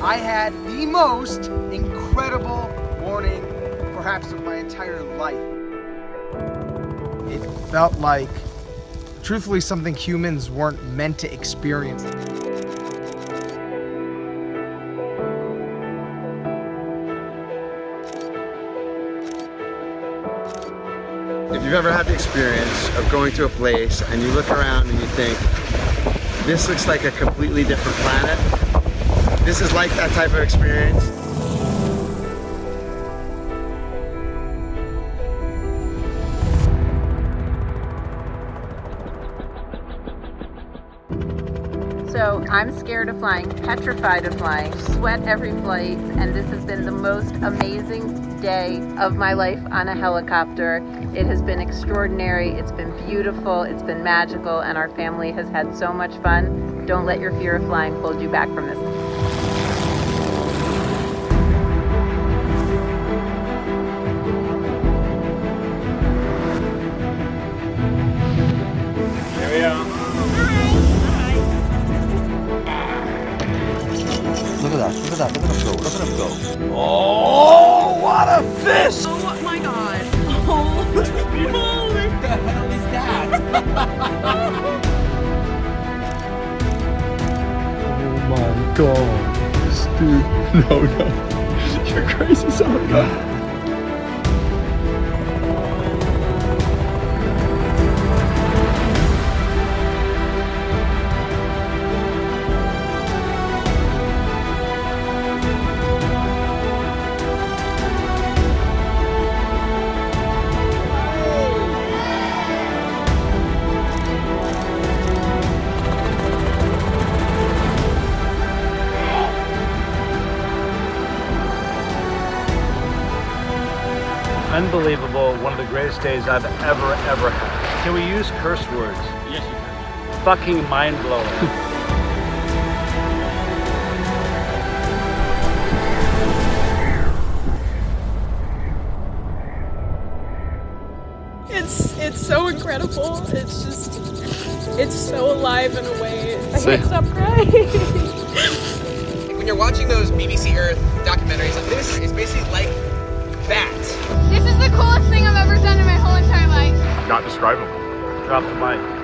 I had the most incredible morning, perhaps of my entire life. It felt like, truthfully, something humans weren't meant to experience. If you've ever had the experience of going to a place and you look around and you think, this looks like a completely different planet, this is like that type of experience. So I'm scared of flying, petrified of flying, sweat every flight, and this has been the most amazing day of my life on a helicopter. It has been extraordinary, it's been beautiful, it's been magical, and our family has had so much fun. Don't let your fear of flying hold you back from this. Here we go. Look at that, look at that, look at him go, look at him go. Oh, what a fish! Oh my god. Oh, What the hell is that? Oh my god. Dude, no. You're crazy, someone go. Unbelievable, one of the greatest days I've ever had. Can we use curse words? Yes, you can. Fucking mind-blowing. it's so incredible. It's just, it's so alive in a way. I can't stop crying. When you're watching those BBC Earth documentaries, this is basically like that. This is the coolest thing I've ever done in my whole entire life. Not describable. Drop the mic.